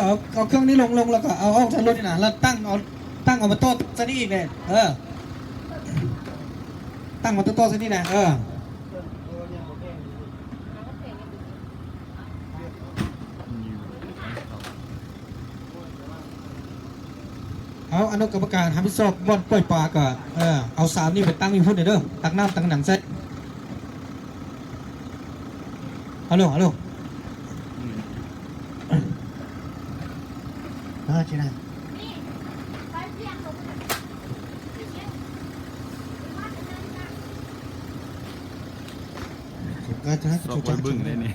เอาเครื่องนี้ลงแล้วก็เอาใช้รถนี่นะแล้วตั้งเอามาโต๊ะซะนี่อีกเลยตั้งมาโต๊ะซะนี่นะเอาอนุกรรมการทำพิซซ่าบ่อนปล่อยปลาก็เอาสามนี่ไปตั้งมีพุ่นเด้อตักน้ำตักหนังเซ็ตฮัลโหลใช่ไหมก็จะให้จุดบึ้งเลยนี่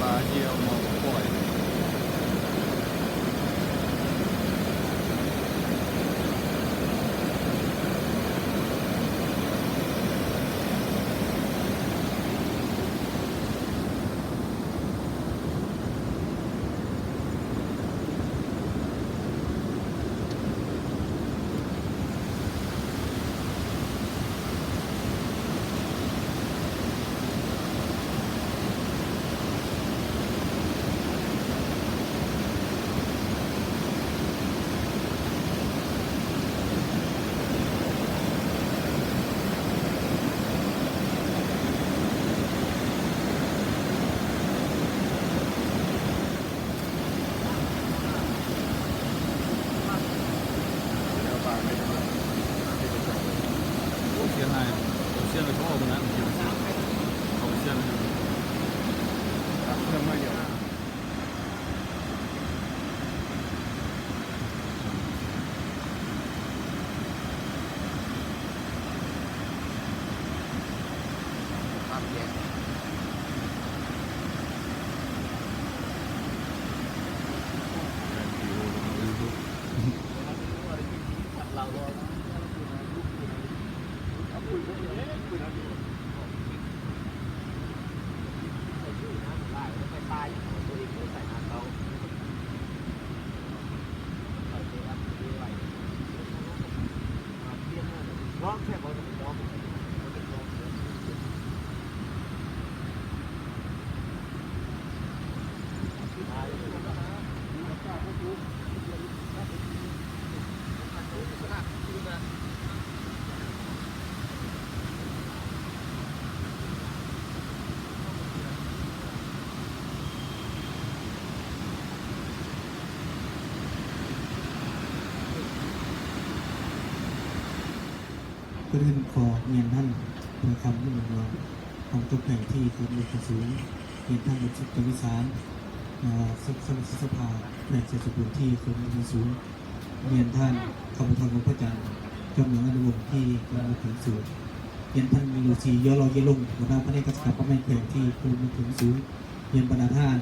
ปลาเที่ยวมองปล่อยเชื่อไปเขาออกมาแล้วเขาเชื่อเรื่องไม่เยอะเพื่อนขอเงียนท่านโดยคำที่หนึ่งเราของตกแต่งที่คือมีกระสูงเงียนท่านเป็นชุดกวิสารสภาในเจสุบุญที่คือมีกระสูงเงียนท่านขบวนทางของพระจันทร์จำหนังอนุวงศ์ที่กำลังถึงสูงเงียนท่านมีลูซีย่อรอเยลงหัวหน้าพระเนกกษัตริย์พระแม่แข่งที่คือมีถึงสูงเงียนบรรดาท่าน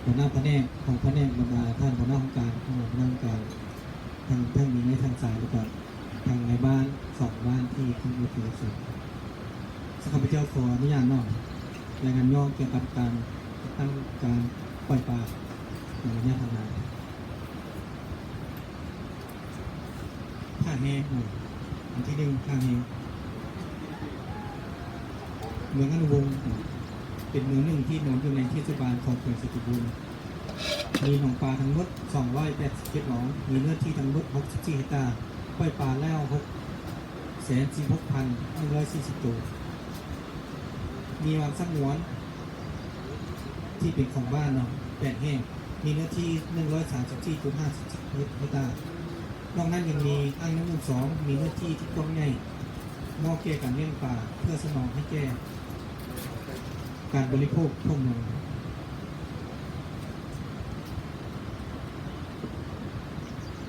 หัวหน้าพระเนกของพระเนกบรรดาท่านหัวหน้าของการหัวหน้าของการทางมีในทางสายแล้วก็ทางในบ้าน2 บ้านที่ขึ้นมาถือสูงข้าพเจ้าขออนุญาตนอกรายงานย่อเกี่ยวกับการตั้งการปล่อยปลาในระยะทำงานข้าแห้อันที่1ข้าแห้เมืองอนุวงศ์เป็นเมืองหนึ่งที่นอนอยู่ในเทศบาลของเขตสตุบุญมีหนองปลาทั้งหมด287 หนองมีเนื้อที่ทั้งหมด64 เฮกตาร์ปล่อยปลาแล้ว646,140 ตัวมีวางสักงวนที่เป็นของบ้านเนาะ8 แห่งมีเนื้อที่134.50 เฮกตาร์นอกนั้นยังมีอ่างน้ำมูล2มีเนื้อที่ที่กว้างใหญ่นอกเกี่ยวกับเลี้ยงปลาเพื่อสนองให้แก่การบริโภคทั่วเมือง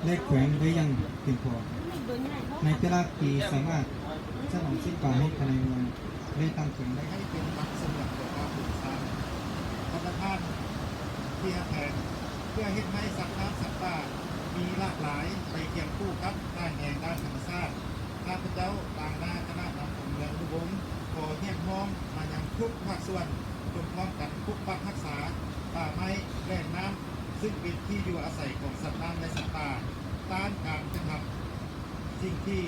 และแขวงได้อยังเพียงพอในแต่ละปีสามารถฉลองสิ้นป่าให้ภายในเมืองได้ตั้งแขวงได้ ให้เป็นวัดสำหรับตัวการปลูกสร้างพระประธานที่แทนเพื่อเฮ็ดให้สัตว์น้ำสัตว์ป่ามีหลากหลายไปเคียงคู่กับด้านแห่งด้านธรรมชาติข้าพเจ้าต่างหน้าคณะนำของเมืองอุบลขอเรียกร้องมายังทุกภาคส่วนจงพร้อมกันปกปักรักษาป่าไม้แหล่งน้ำซึ่งเป็นที่อยู่อาศัยของสัตว์น้ำและสัตว์ป่าต้านการกระทำสิ่งที่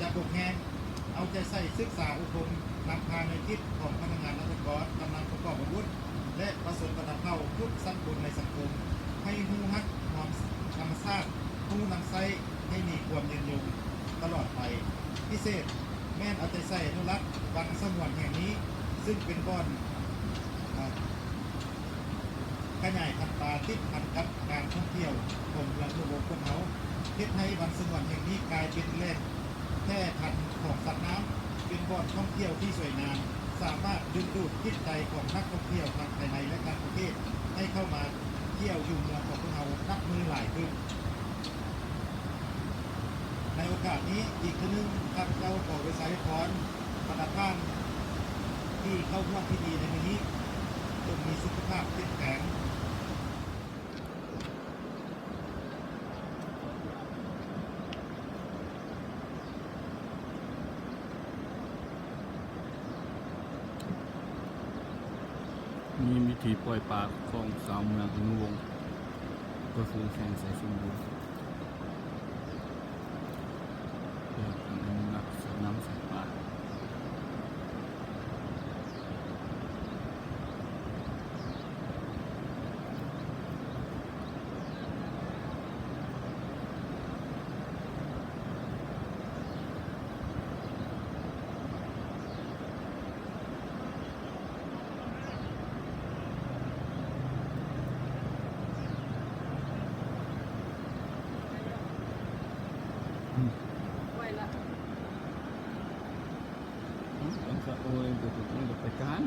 จะบกแหงเอาใจใส่ศึกษาอุปมนำพาในคิดของพนักงานรัฐกรกำลังประกอบอาวุธและประสบกระเท่าทุกสังคมในสังคมให้หูฮักความธรรมชาติหูนำไซให้มีความยืนยงตลอดไปพิเศษแม่นเอาใจใส่อนุรักษ์วังสงวนแห่งนี้ซึ่งเป็นบ่อนขยายพันธุ์ปลาติดพันกับการท่องเที่ยวของเมืองอุบลคนเขาเฮ็ดให้วังสงวนแห่งนี้กลายเป็นแหล่งแพร่พันธุ์ของสัตว์น้ำเป็นบ่อนท่องเที่ยวที่สวยงามสามารถดึงดูดจิตใจของนักท่องเที่ยวทั้งภายในและต่างประเทศให้เข้ามาเที่ยวอยู่เมืองของพวกเรานับมือหลายขึ้นในโอกาสนี้อีกครั้งหนึ่งข้าพเจ้าขอไปใช้พรประธานที่เข้าร่วมพิธีในวันนี้จงมีสุขภาพเข้มแข็งมีวิธีปล่อยปลาของสาวเมืองอนุวงศ์ก็คือแข่งสายสมบูรณ์เพื่อการอนุรักษ์สัตว์น้ำสัตว์ป่ามันก็โอ้ยเดี๋ยวไปกัน